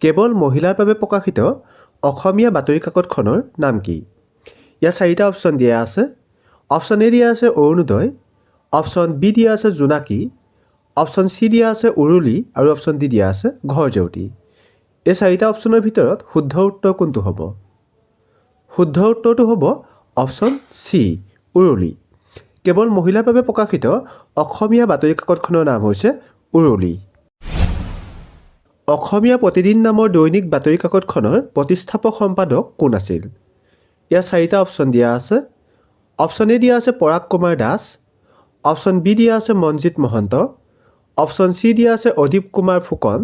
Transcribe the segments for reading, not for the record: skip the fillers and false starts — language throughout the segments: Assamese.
কেৱল মহিলাৰ বাবে প্ৰকাশিত অসমীয়া বাতৰি কাকতখনৰ নাম কি? ইয়াত 4টা অপশ্যন দিয়া আছে। অপশ্যন এ দিয়া আছে অৰুণোদয়, অপশ্যন বি দিয়া আছে জোনাকী, অপশ্যন চি দিয়া আছে উৰুলি আৰু অপশ্যন ডি দিয়া আছে ঘৰজেউতি। এই 4টা অপশ্যনৰ ভিতৰত শুদ্ধ উত্তৰ কোনটো হ'ব? শুদ্ধ উত্তৰটো হ'ব অপশ্যন চি উৰুলি। কেৱল মহিলাৰ বাবে প্ৰকাশিত অসমীয়া বাতৰি কাকতখনৰ নাম হৈছে উৰুলি। অসমীয়া প্ৰতিদিন নামৰ দৈনিক বাতৰি কাকতখনৰ প্ৰতিষ্ঠাপক সম্পাদক কোন আছিল? ইয়াত 4টা অপশ্যন দিয়া আছে। অপশ্যন এ দিয়া আছে পৰাগ কুমাৰ দাস, অপশ্যন বি দিয়া আছে মনজিৎ মহন্ত, অপশ্যন চি দিয়া আছে অদীপ কুমাৰ ফুকন,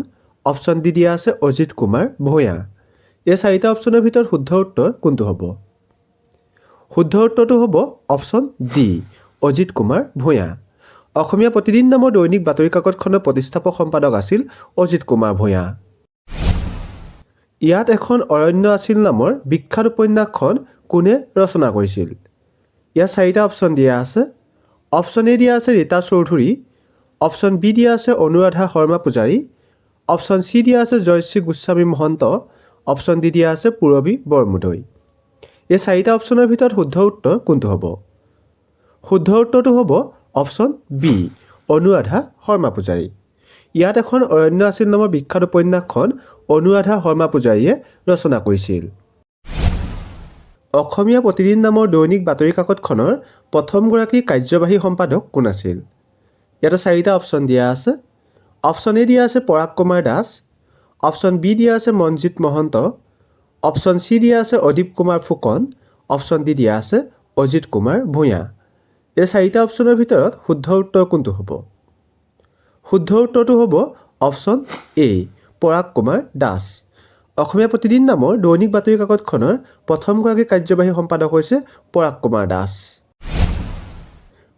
অপশ্যন ডি দিয়া আছে অজিত কুমাৰ ভূঞা। এই 4টা অপশ্যনৰ ভিতৰত শুদ্ধ উত্তৰ কোনটো হ'ব? শুদ্ধ উত্তৰটো হ'ব অপশ্যন ডি অজিত কুমাৰ ভূঞা। অসমীয়া প্ৰতিদিন নামৰ দৈনিক বাতৰি কাকতখনৰ প্ৰতিষ্ঠাপক সম্পাদক আছিল অজিত কুমাৰ ভূঞা। ইয়াত এখন অৰণ্য আছিল নামৰ বিখ্যাত উপন্যাসখন কোনে ৰচনা কৰিছিল? ইয়াত 4টা অপশ্যন দিয়া আছে। অপশ্যন এ দিয়া আছে ৰীতা চৌধুৰী, অপশ্যন বি দিয়া আছে অনুৰাধা শৰ্মা পূজাৰী, অপশ্যন চি দিয়া আছে জয়শ্ৰী গোস্বামী মহন্ত, অপশ্যন ডি দিয়া আছে পূৰবী বৰমুদৈ। এই 4টা অপশ্যনৰ ভিতৰত শুদ্ধ উত্তৰ কোনটো হ'ব? শুদ্ধ উত্তৰটো হ'ব অপশ্যন বি অনুৰাধা শৰ্মা পূজাৰী। ইয়াত এখন অৰণ্য আছিল নামৰ বিখ্যাত উপন্যাসখন অনুৰাধা শৰ্মা পূজাৰীয়ে ৰচনা কৰিছিল। অসমীয়া প্ৰতিদিন নামৰ দৈনিক বাতৰি কাকতখনৰ প্ৰথমগৰাকী কাৰ্যবাহী সম্পাদক কোন আছিল? ইয়াতে 4টা অপশ্যন দিয়া আছে। অপশ্যন এ দিয়া আছে পৰাগ কুমাৰ দাস, অপশ্যন বি দিয়া আছে মনজিৎ মহন্ত, অপশ্যন চি দিয়া আছে অদীপ কুমাৰ ফুকন, অপশ্যন ডি দিয়া আছে অজিত কুমাৰ ভূঞা। এই 4টা অপশ্যনৰ ভিতৰত শুদ্ধ উত্তৰ কোনটো হ'ব? শুদ্ধ উত্তৰটো হ'ব অপশ্যন এ পৰাগ কুমাৰ দাস। অসমীয়া প্ৰতিদিন নামৰ দৈনিক বাতৰি কাকতখনৰ প্ৰথমগৰাকী কাৰ্যবাহী সম্পাদক হৈছে পৰাগ কুমাৰ দাস।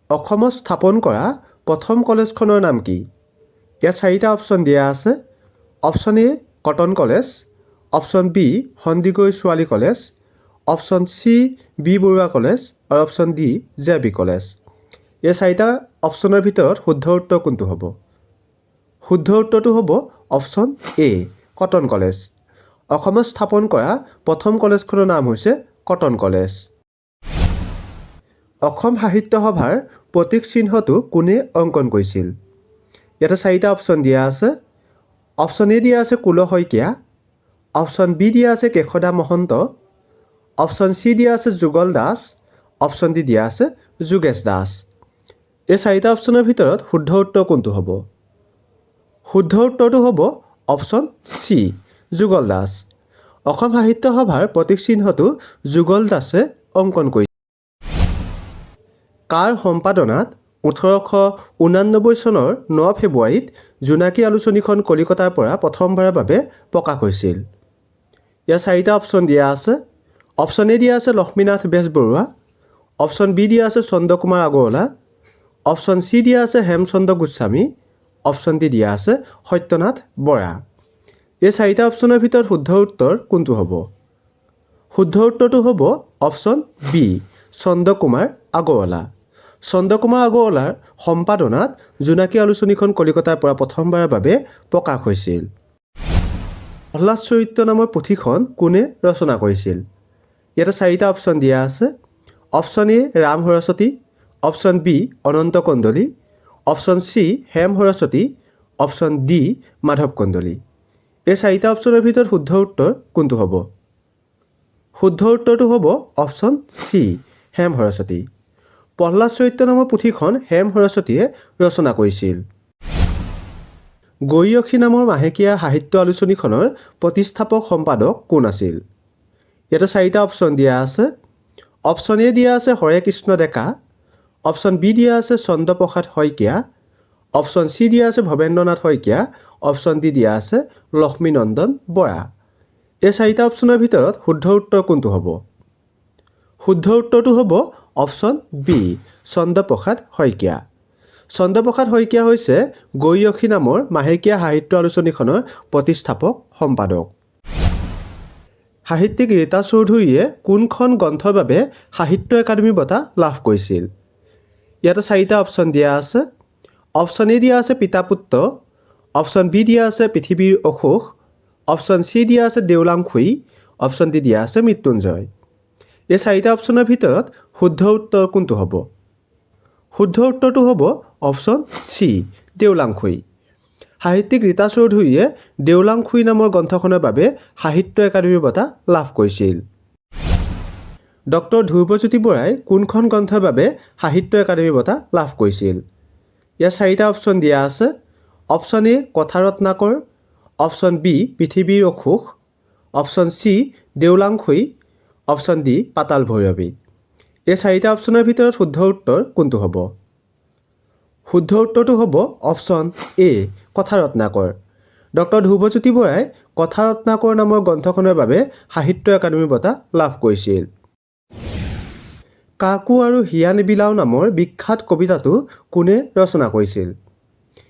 অসমত স্থাপন কৰা প্ৰথম কলেজখনৰ নাম কি? ইয়াত 4টা অপশ্যন দিয়া আছে। Option A cotton college, option B Sandikoi ছোৱালী college, option C B Baruah college আৰু option D J B college. এই 4টা অপশ্যনৰ ভিতৰত শুদ্ধ উত্তৰ কোনটো হ'ব? শুদ্ধ উত্তৰটো হ'ব অপশ্যন এ কটন কলেজ। অসমত স্থাপন কৰা প্ৰথম কলেজখনৰ নাম হৈছে কটন কলেজ। অসম সাহিত্য সভাৰ প্ৰতীক চিহ্নটো কোনে অংকন কৰিছিল? ইয়াতে 4টা অপশ্যন দিয়া আছে। অপশ্যন এ দিয়া আছে কুল শইকীয়া, অপশ্যন বি দিয়া আছে কেশদা মহন্ত, অপশ্যন চি দিয়া আছে যুগল দাস, অপশ্যন ডি দিয়া আছে যোগেশ দাস। এই 4টা অপশ্যনৰ ভিতৰত শুদ্ধ উত্তৰ কোনটো হ'ব? শুদ্ধ উত্তৰটো হ'ব অপশ্যন চি যুগল দাস। অসম সাহিত্য সভাৰ প্ৰতীক চিহ্নটো যুগল দাসে অংকন কৰিছিল। কাৰ সম্পাদনাত 1889 চনৰ 9 ফেব্ৰুৱাৰীত জোনাকী আলোচনীখন কলিকতাৰ পৰা প্ৰথমবাৰৰ বাবে প্ৰকাশ হৈছিল? ইয়াত 4টা অপশ্যন দিয়া আছে। অপশ্যন এ দিয়া আছে লক্ষ্মীনাথ বেজবৰুৱা, অপশ্যন বি দিয়া আছে চন্দ্ৰকুমাৰ আগৰৱালা, অপশ্যন চি দিয়া আছে হেমচন্দ্ৰ গোস্বামী, অপশ্যন ডি দিয়া আছে সত্যনাথ বৰা। এই 4টা অপশ্যনৰ ভিতৰত শুদ্ধ উত্তৰ কোনটো হ'ব? শুদ্ধ উত্তৰটো হ'ব অপশ্যন বি চন্দ্ৰকুমাৰ আগৰৱালা। চন্দ্ৰকুমাৰ আগৰৱালাৰ সম্পাদনাত জোনাকী আলোচনীখন কলিকতাৰ পৰা প্ৰথমবাৰৰ বাবে প্ৰকাশ হৈছিল। প্ৰহ্লাদ চৰিত্ৰ নামৰ পুথিখন কোনে ৰচনা কৰিছিল? ইয়াতে 4টা অপশ্যন দিয়া আছে। Option A Ram Saraswati, option B Ananta Kandali, option C Hem Saraswati, option D Madhav Kandali. এই 4টা অপশ্যনৰ ভিতৰত শুদ্ধ উত্তৰ কোনটো হ'ব? শুদ্ধ উত্তৰটো হ'ব অপশ্যন চি হেম সৰস্বতী। প্ৰহ্লাদ চৰিত্ৰ নামৰ পুথিখন হেম সৰস্বতীয়ে ৰচনা কৰিছিল। গৰীয়সী নামৰ মাহেকীয়া সাহিত্য আলোচনীখনৰ প্ৰতিষ্ঠাপক সম্পাদক কোন আছিল? ইয়াতে 4টা অপশ্যন দিয়া আছে। অপশ্যন এ দিয়া আছে হৰে কৃষ্ণ ডেকা, অপশ্যন বি দিয়া আছে চন্দ্ৰপ্ৰসাদ শইকীয়া, অপশ্যন চি দিয়া আছে ভৱেন্দ্ৰনাথ শইকীয়া, অপশ্যন ডি দিয়া আছে লক্ষ্মীনন্দন বৰা। এই 4টা অপশ্যনৰ ভিতৰত শুদ্ধ উত্তৰ কোনটো হ'ব? শুদ্ধ উত্তৰটো হ'ব অপশ্যন বি চন্দ্ৰপ্ৰসাদ শইকীয়া। চন্দ্ৰপ্ৰসাদ শইকীয়া হৈছে গৰীয়সী নামৰ মাহেকীয়া সাহিত্য আলোচনীখনৰ প্ৰতিষ্ঠাপক সম্পাদক। সাহিত্যিক ৰীতা চৌধুৰীয়ে কোনখন গ্ৰন্থৰ বাবে সাহিত্য একাডেমী বঁটা লাভ কৰিছিল? ইয়াতে 4টা অপশ্যন দিয়া আছে। অপশ্যন এ দিয়া আছে পিতা পুত্ৰ, অপশ্যন বি দিয়া আছে পৃথিৱীৰ অসুখ, অপশ্যন চি দিয়া আছে দেওলাংখুই, অপশ্যন ডি দিয়া আছে মৃত্যুঞ্জয়। এই চাৰিটা অপশ্যনৰ ভিতৰত শুদ্ধ উত্তৰ কোনটো হ'ব? শুদ্ধ উত্তৰটো হ'ব অপশ্যন চি দেওলাংখুই। সাহিত্যিক ৰীতা চৌধুৰীয়ে দেওলাংখুই নামৰ গ্ৰন্থখনৰ বাবে সাহিত্য একাডেমী বঁটা লাভ কৰিছিল। ডক্টৰ ধ্ৰুৱজ্যোতি বৰাই কোনখন গ্ৰন্থৰ বাবে সাহিত্য একাডেমী বঁটা লাভ কৰিছিল? ইয়াৰ চাৰিটা অপশ্যন দিয়া আছে। অপশ্যন এ কথা ৰত্নাকৰ, অপশ্যন বি পৃথিৱীৰ অসুখ, option C Deolangkhui, option D পাতাল ভৈৰৱী। এই চাৰিটা অপশ্যনৰ ভিতৰত শুদ্ধ উত্তৰ কোনটো হ'ব? শুদ্ধ উত্তৰটো হ'ব অপশ্যন এ কথা ৰত্নাকৰ। ডক্টৰ ধ্ৰুৱজ্যোতি বৰাই কথা ৰত্নাকৰ নামৰ গ্ৰন্থখনৰ বাবে সাহিত্য একাডেমী বঁটা লাভ কৰিছিল। কাকু আৰু হিয়া নিবিলাও নামৰ বিখ্যাত কবিতাটো কোনে ৰচনা কৰিছিল?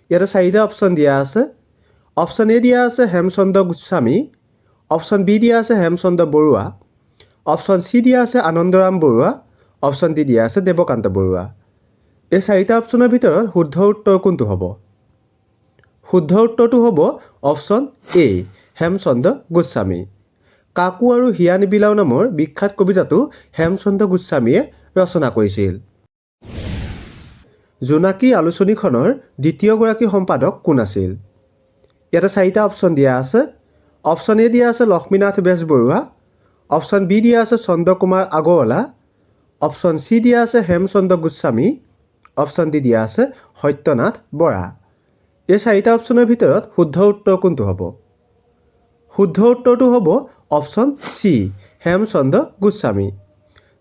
ইয়াতে চাৰিটা অপশ্যন দিয়া আছে। অপশ্যন এ দিয়া আছে হেমচন্দ্ৰ গোস্বামী, অপশ্যন বি দিয়া আছে হেমচন্দ্ৰ বৰুৱা, অপশ্যন চি দিয়া আছে আনন্দৰাম বৰুৱা, অপশ্যন ডি দিয়া আছে দেৱকান্ত বৰুৱা। এই চাৰিটা অপশ্যনৰ ভিতৰত শুদ্ধ উত্তৰ কোনটো হ'ব? শুদ্ধ উত্তৰটো হ'ব অপশ্যন এ হেমচন্দ্ৰ গোস্বামী। কাকু আৰু হিয়া নিবিলাও নামৰ বিখ্যাত কবিতাটো হেমচন্দ্ৰ গোস্বামীয়ে ৰচনা কৰিছিল। জোনাকী আলোচনীখনৰ দ্বিতীয়গৰাকী সম্পাদক কোন আছিল? ইয়াতে চাৰিটা অপশ্যন দিয়া আছে। অপশ্যন এ দিয়া আছে লক্ষ্মীনাথ বেজবৰুৱা, অপশ্যন বি দিয়া আছে চন্দ্ৰকুমাৰ আগৰৱালা, অপশ্যন চি দিয়া আছে হেমচন্দ্ৰ গোস্বামী, অপশ্যন ডি দিয়া আছে সত্যনাথ বৰা। এই চাৰিটা অপশ্যনৰ ভিতৰত শুদ্ধ উত্তৰ কোনটো হ'ব? শুদ্ধ উত্তৰটো হ'ব অপশ্যন চি হেমচন্দ্ৰ গোস্বামী।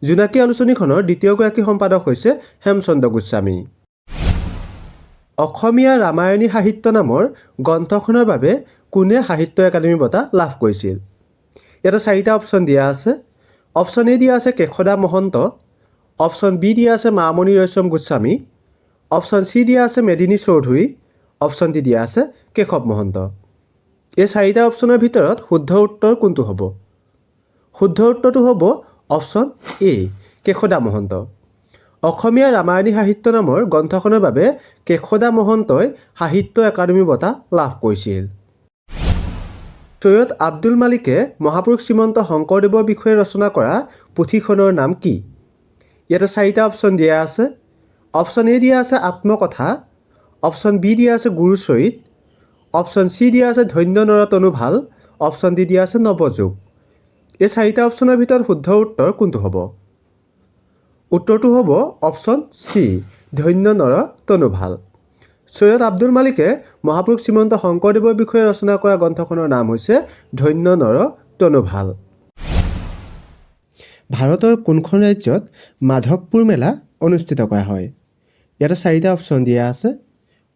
জোনাকী আলোচনীখনৰ দ্বিতীয়গৰাকী সম্পাদক হৈছে হেমচন্দ্ৰ গোস্বামী। অসমীয়া ৰামায়ণী সাহিত্য নামৰ গ্ৰন্থখনৰ বাবে কোনে সাহিত্য একাডেমী বঁটা লাভ কৰিছিল? ইয়াতে চাৰিটা অপশ্যন দিয়া আছে। অপশ্যন এ দিয়া আছে কেশদা মহন্ত, অপশ্যন বি দিয়া আছে মামণি ৰয়ছম গোস্বামী, অপশ্যন চি দিয়া আছে মেদিনী চৌধুৰী, অপশ্যন ডি দিয়া আছে কেশৱ মহন্ত। এই চাৰিটা অপশ্যনৰ ভিতৰত শুদ্ধ উত্তৰ কোনটো হ'ব? শুদ্ধ উত্তৰটো হ'ব অপশ্যন এ কেশদা মহন্ত। অসমীয়া ৰামায়ণী সাহিত্য নামৰ গ্ৰন্থখনৰ বাবে কেশদা মহন্তই সাহিত্য একাডেমী বঁটা লাভ কৰিছিল। চৈয়দ আব্দুল মালিকে মহাপুৰুষ শ্ৰীমন্ত শংকৰদেৱৰ বিষয়ে ৰচনা কৰা পুথিখনৰ নাম কি? ইয়াতে চাৰিটা অপশ্যন দিয়া আছে। অপশ্যন এ দিয়া আছে আত্মকথা, অপশ্যন বি দিয়া আছে গুৰুচৰিত, অপশ্যন চি দিয়া আছে ধন্য নৰ তনু ভাল, অপশ্যন ডি দিয়া আছে নৱযুগ। এই চাৰিটা অপশ্যনৰ ভিতৰত শুদ্ধ উত্তৰ কোনটো হ'ব? উত্তৰটো হ'ব অপশ্যন চি ধন্য নৰ তনু ভাল। চৈয়দ আব্দুল মালিকে মহাপুৰুষ শ্ৰীমন্ত শংকৰদেৱৰ বিষয়ে ৰচনা কৰা গ্ৰন্থখনৰ নাম হৈছে ধন্য নৰ তনু ভাল। ভাৰতৰ কোনখন ৰাজ্যত মাধৱপুৰ মেলা অনুষ্ঠিত কৰা হয়? ইয়াতে চাৰিটা অপশ্যন দিয়া আছে।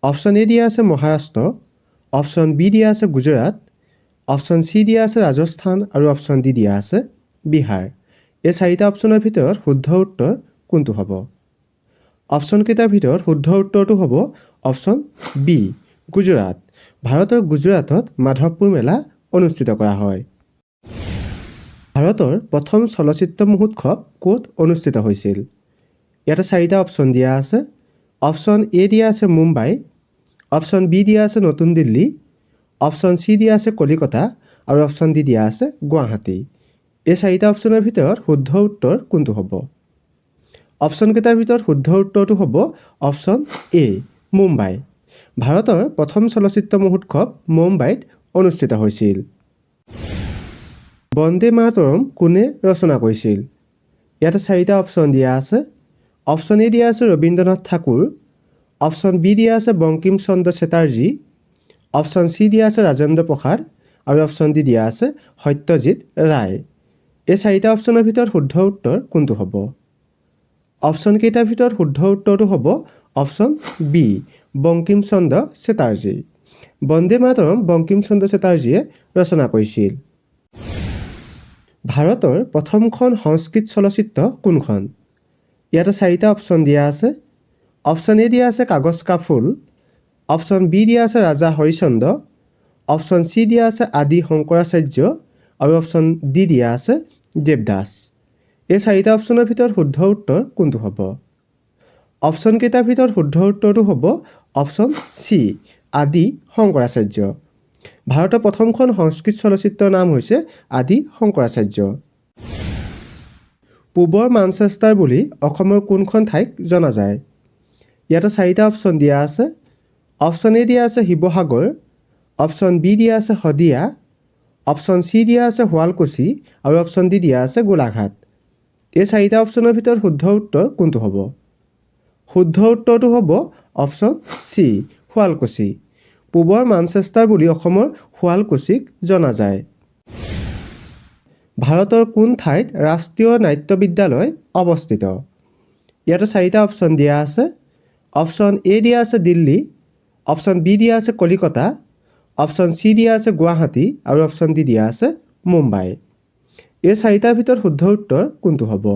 অপশ্যন এ দিয়া আছে মহাৰাষ্ট্ৰ, অপশ্যন বি দিয়া আছে গুজৰাট, অপশ্যন চি দিয়া আছে ৰাজস্থান আৰু অপশ্যন ডি দিয়া আছে বিহাৰ। এই চাৰিটা অপশ্যনৰ ভিতৰত শুদ্ধ উত্তৰ কোনটো হ'ব? অপশ্যনকেইটাৰ ভিতৰত শুদ্ধ উত্তৰটো হ'ব অপশ্যন বি গুজৰাট। ভাৰতৰ গুজৰাটত মাধৱপুৰ মেলা অনুষ্ঠিত কৰা হয়। ভাৰতৰ প্ৰথম চলচ্চিত্ৰ মহোৎসৱ ক'ত অনুষ্ঠিত হৈছিল? ইয়াতে চাৰিটা অপশ্যন দিয়া আছে। অপশ্যন এ দিয়া আছে মুম্বাই, অপশ্যন বি দিয়া আছে নতুন দিল্লী, অপশ্যন চি দিয়া আছে কলিকতা আৰু অপশ্যন ডি দিয়া আছে গুৱাহাটী। এই চাৰিটা অপশ্যনৰ ভিতৰত শুদ্ধ উত্তৰ কোনটো হ'ব? অপশ্যনকেইটাৰ ভিতৰত শুদ্ধ উত্তৰটো হ'ব অপশ্যন এ মুম্বাই। ভাৰতৰ প্ৰথম চলচ্চিত্ৰ মহোৎসৱ মুম্বাইত অনুষ্ঠিত হৈছিল। বন্দে মাতৰম কোনে ৰচনা কৰিছিল? ইয়াতে চাৰিটা অপশ্যন দিয়া আছে। অপশ্যন এ দিয়া আছে ৰবীন্দ্ৰনাথ ঠাকুৰ, অপশ্যন বি দিয়া আছে বংকিম চন্দ্ৰ চেটাৰ্জী, অপশ্যন চি দিয়া আছে ৰাজেন্দ্ৰ প্ৰসাদ আৰু অপশ্যন ডি দিয়া আছে সত্যজিৎ ৰায়। এই চাৰিটা অপশ্যনৰ ভিতৰত শুদ্ধ উত্তৰ কোনটো হ'ব? অপশ্যনকেইটাৰ ভিতৰত শুদ্ধ উত্তৰটো হ'ব অপশ্যন বি বংকিম চন্দ্ৰ চেটাৰ্জী। বন্দে মাতৰম বংকিম চন্দ্ৰ চেটাৰ্জীয়ে ৰচনা কৰিছিল। ভাৰতৰ প্ৰথমখন সংস্কৃত চলচ্চিত্ৰ কোনখন? ইয়াতে চাৰিটা অপশ্যন দিয়া আছে। অপশ্যন এ দিয়া আছে কাগজ কা ফুল, অপশ্যন বি দিয়া আছে ৰাজা হৰিচন্দ্ৰ, অপশ্যন চি দিয়া আছে আদি শংকৰাচাৰ্য আৰু অপশ্যন ডি দিয়া আছে দেৱদাস। এই চাৰিটা অপশ্যনৰ ভিতৰত শুদ্ধ উত্তৰ কোনটো হ'ব? অপশ্যনকেইটাৰ ভিতৰত শুদ্ধ উত্তৰটো হ'ব অপশ্যন চি আদি শংকৰাচাৰ্য। ভাৰতৰ প্ৰথমখন সংস্কৃত চলচ্চিত্ৰৰ নাম হৈছে আদি শংকৰাচাৰ্য। পূবৰ মানচেষ্টাৰ বুলি অসমৰ কোনখন ঠাইক জনা যায়? ইয়াতে 4টা অপশ্যন দিয়া আছে। অপশ্যন এ দিয়া আছে শিৱসাগৰ, অপশ্যন বি দিয়া আছে শদিয়া, অপশ্যন চি দিয়া আছে শুৱালকুছি আৰু অপশ্যন ডি দিয়া আছে গোলাঘাট। এই 4টা অপশ্যনৰ ভিতৰত শুদ্ধ উত্তৰ কোনটো হ'ব? শুদ্ধ উত্তৰটো হ'ব অপশ্যন চি শুৱালকুছি। পূবৰ মানচেষ্টাৰ বুলি অসমৰ শুৱালকুছিক জনা যায়। ভাৰতৰ কোন ঠাইত ৰাষ্ট্ৰীয় নাট্য বিদ্যালয় অৱস্থিত? ইয়াতে 4টা অপশ্যন দিয়া আছে। অপশ্যন এ দিয়া আছে দিল্লী, অপশ্যন বি দিয়া আছে কলিকতা, অপশ্যন চি দিয়া আছে গুৱাহাটী আৰু অপশ্যন ডি দিয়া আছে মুম্বাই। এই 4টাৰ ভিতৰত শুদ্ধ উত্তৰ কোনটো হ'ব?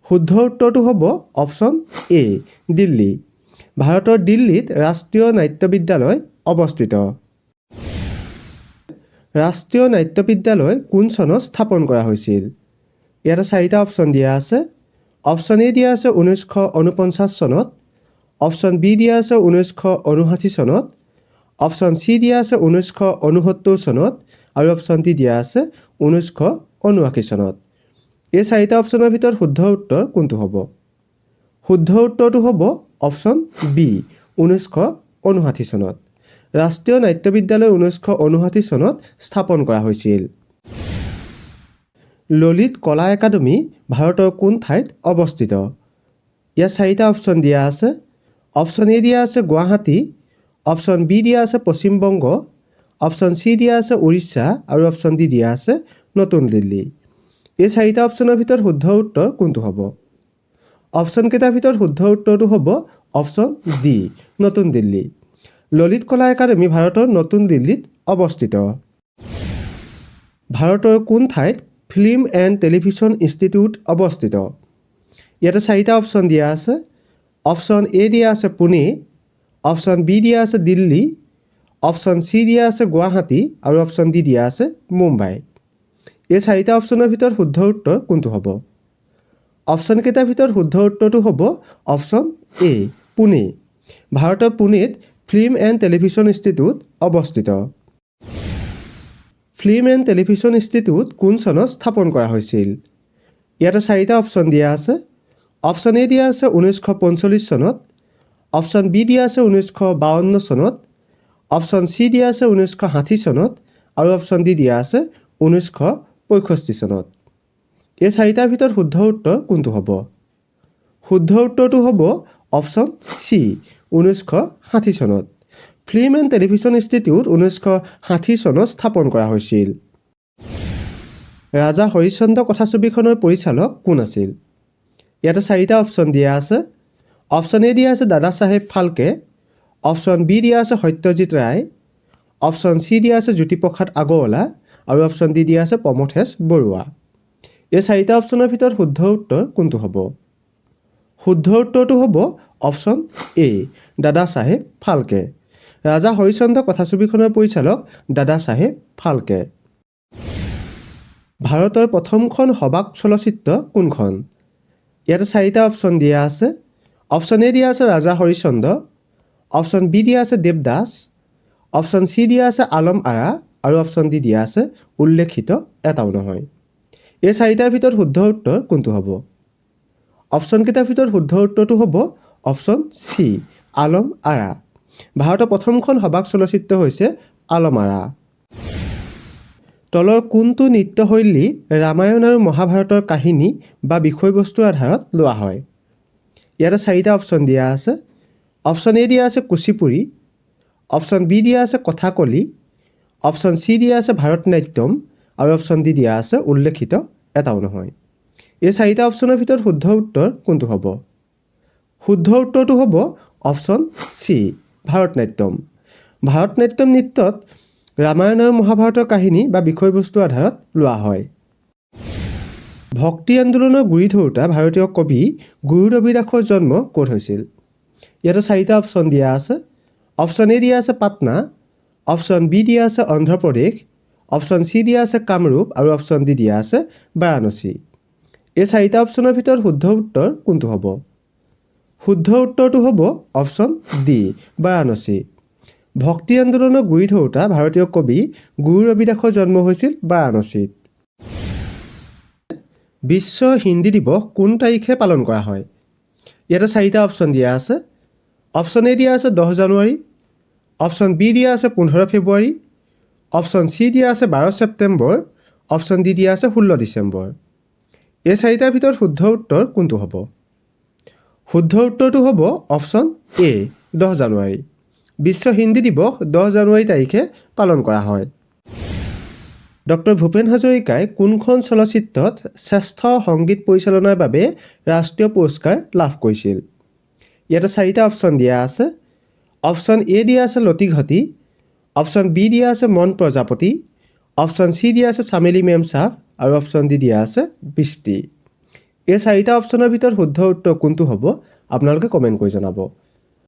শুদ্ধ উত্তৰটো হ'ব অপশ্যন এ দিল্লী। ভাৰতৰ দিল্লীত ৰাষ্ট্ৰীয় নাট্য বিদ্যালয় অৱস্থিত। ৰাষ্ট্ৰীয় নাট্য বিদ্যালয় কোন চনত স্থাপন কৰা হৈছিল? ইয়াতে 4টা অপশ্যন দিয়া আছে। অপশ্যন এ দিয়া আছে 1949 চনত, অপশ্যন বি দিয়া আছে 1959 চনত, অপশ্যন চি দিয়া আছে 1969 চনত আৰু অপশ্যন ডি দিয়া আছে 1979 চনত। এই 4টা অপশ্যনৰ ভিতৰত শুদ্ধ উত্তৰ কোনটো হ'ব? শুদ্ধ উত্তৰটো হ'ব অপশ্যন বি 1959 চনত। ৰাষ্ট্ৰীয় নাট্য বিদ্যালয় 1959 চনত স্থাপন কৰা হৈছিল। ললিত কলা একাডেমী ভাৰতৰ কোন ঠাইত অৱস্থিত? ইয়াত 4টা অপশ্যন দিয়া আছে। অপশ্যন এ দিয়া আছে গুৱাহাটী, অপশ্যন বি দিয়া আছে পশ্চিমবংগ, অপশ্যন চি দিয়া আছে উৰিষ্যা আৰু অপশ্যন ডি দিয়া আছে নতুন দিল্লী। এই 4টা অপশ্যনৰ ভিতৰত শুদ্ধ উত্তৰ কোনটো হ'ব? অপশ্যনকেইটাৰ ভিতৰত শুদ্ধ উত্তৰটো হ'ব অপশ্যন ডি নতুন দিল্লী। ললিত কলা একাডেমী ভাৰতৰ নতুন দিল্লীত অৱস্থিত। ভাৰতৰ কোন ঠাইত ফিল্ম এণ্ড টেলিভিছন ইনষ্টিটিউট অৱস্থিত? ইয়াতে 4টা অপশ্যন দিয়া আছে। অপশ্যন এ দিয়া আছে পুনে, অপশ্যন বি দিয়া আছে দিল্লী, অপশ্যন চি দিয়া আছে গুৱাহাটী আৰু অপশ্যন ডি দিয়া আছে মুম্বাই। এই 4টা অপশ্যনৰ ভিতৰত শুদ্ধ উত্তৰ কোনটো হ'ব? অপশ্যনকেইটাৰ ভিতৰত শুদ্ধ উত্তৰটো হ'ব অপশ্যন এ পুনে। ভাৰতৰ পুনেত ফিল্ম এণ্ড টেলিভিছন ইনষ্টিটিউট অৱস্থিত। ফিল্ম এণ্ড টেলিভিছন ইনষ্টিটিউট কোন চনত স্থাপন কৰা হৈছিল? ইয়াতে 4টা অপশ্যন দিয়া আছে। অপশ্যন এ দিয়া আছে 1945 চনত, অপশ্যন বি দিয়া আছে 1952 চনত, অপশ্যন চি দিয়া আছে 1960 চনত আৰু অপশ্যন ডি দিয়া আছে 1965 চনত। এই 4টাৰ ভিতৰত শুদ্ধ উত্তৰ কোনটো হ'ব? শুদ্ধ উত্তৰটো হ'ব অপশ্যন চি 1960 চনত। ফিল্ম এণ্ড টেলিভিছন ইনষ্টিটিউট 1960 চনত স্থাপন কৰা হৈছিল। ৰাজা হৰিশ্চন্দ্ৰ কথাছবিখনৰ পৰিচালক কোন আছিল? ইয়াতে 4টা অপশ্যন দিয়া আছে। অপশ্যন এ দিয়া আছে দাদা চাহেব ফাল্কে, অপশ্যন বি দিয়া আছে সত্যজিৎ ৰায়, অপশ্যন চি দিয়া আছে জ্যোতিপ্ৰসাদ আগৰৱালা আৰু অপশ্যন ডি দিয়া আছে প্ৰমথেশ বৰুৱা। এই 4টা অপশ্যনৰ ভিতৰত শুদ্ধ উত্তৰ কোনটো হ'ব? শুদ্ধ উত্তৰটো হ'ব অপশ্যন এ দাদা চাহেব ফাল্কে। ৰাজা হৰিশ্চন্দ্ৰ কথাছবিখনৰ পৰিচালক দাদা চাহেব ফাল্কে। ভাৰতৰ প্ৰথমখন সবাক চলচ্চিত্ৰ কোনখন? ইয়াতে 4টা অপশ্যন দিয়া আছে। অপশ্যন এ দিয়া আছে ৰাজা হৰিশ্চন্দ্ৰ, অপশ্যন বি দিয়া আছে দেৱদাস, অপশ্যন চি দিয়া আছে আলম আৰা আৰু অপশ্যন ডি দিয়া আছে উল্লেখিত এটাও নহয়। এই 4টাৰ ভিতৰত শুদ্ধ উত্তৰ কোনটো হ'ব? অপশ্যনকেইটাৰ ভিতৰত শুদ্ধ উত্তৰটো হ'ব অপশ্যন চি আলম আৰা। ভাৰতৰ প্ৰথমখন সবাক চলচ্চিত্ৰ হৈছে আলম আৰা। তলৰ কোনটো নৃত্যশৈলী ৰামায়ণ আৰু মহাভাৰতৰ কাহিনী বা বিষয়বস্তুৰ আধাৰত লোৱা হয়? ইয়াতে 4টা অপশ্যন দিয়া আছে। অপশ্যন এ দিয়া আছে কুচিপুড়ি, অপশ্যন বি দিয়া আছে কথাকলি, অপশ্যন চি দিয়া আছে ভাৰত নাট্যম আৰু অপশ্যন ডি দিয়া আছে উল্লেখিত এটাও নহয়। এই 4টা অপশ্যনৰ ভিতৰত শুদ্ধ উত্তৰ কোনটো হ'ব? শুদ্ধ উত্তৰটো হ'ব অপশ্যন চি ভাৰত নাট্যম। ভাৰত নাট্যম নৃত্যত ৰামায়ণ আৰু মহাভাৰতৰ কাহিনী বা বিষয়বস্তুৰ আধাৰত লোৱা হয়। ভক্তি আন্দোলনৰ গুৰি ধৰোঁতা ভাৰতীয় কবি গুৰু ৰবিদাসৰ জন্ম ক'ত হৈছিল? ইয়াতে 4টা অপশ্যন দিয়া আছে। অপশ্যন এ দিয়া আছে পাটনা, অপশ্যন বি দিয়া আছে অন্ধ্ৰপ্ৰদেশ, অপশ্যন চি দিয়া আছে কামৰূপ আৰু অপশ্যন ডি দিয়া আছে বাৰাণসী। এই 4টা অপশ্যনৰ ভিতৰত শুদ্ধ উত্তৰ কোনটো হ'ব? শুদ্ধ উত্তৰটো হ'ব অপশ্যন ডি বাৰাণসী। ভক্তি আন্দোলনৰ গুৰি ধৰোঁতা ভাৰতীয় কবি গুৰু ৰবিদাসৰ জন্ম হৈছিল বাৰাণসীত। বিশ্ব হিন্দী দিৱস কোন তাৰিখে পালন কৰা হয়? ইয়াতে 4টা অপশ্যন দিয়া আছে। অপশ্যন এ দিয়া আছে 10 জানুৱাৰী, অপশ্যন বি দিয়া আছে 15 ফেব্ৰুৱাৰী, অপশ্যন চি দিয়া আছে 12 ছেপ্টেম্বৰ, অপশ্যন ডি দিয়া আছে 16 ডিচেম্বৰ। এই 4টাৰ ভিতৰত শুদ্ধ উত্তৰ কোনটো হ'ব? শুদ্ধ উত্তৰটো হ'ব অপশ্যন এ 10 জানুৱাৰী। বিশ্ব হিন্দী দিৱস 10 জানুৱাৰী তাৰিখে পালন কৰা হয়। ডক্টৰ ভূপেন হাজৰিকাই কোনখন চলচ্চিত্ৰত শ্ৰেষ্ঠ সংগীত পৰিচালনাৰ বাবে ৰাষ্ট্ৰীয় পুৰস্কাৰ লাভ কৰিছিল? ইয়াতে 4টা অপশ্যন দিয়া আছে। অপশ্যন এ দিয়া আছে লতি ঘটি, অপশ্যন বি দিয়া আছে মন প্ৰজাপতি, অপশ্যন চি দিয়া আছে চামেলি মেম চাহ আৰু অপশ্যন ডি দিয়া আছে বৃষ্টি। এই 4টা অপশ্যনৰ ভিতৰত শুদ্ধ উত্তৰ কোনটো হ'ব আপোনালোকে কমেণ্ট কৰি জনাব।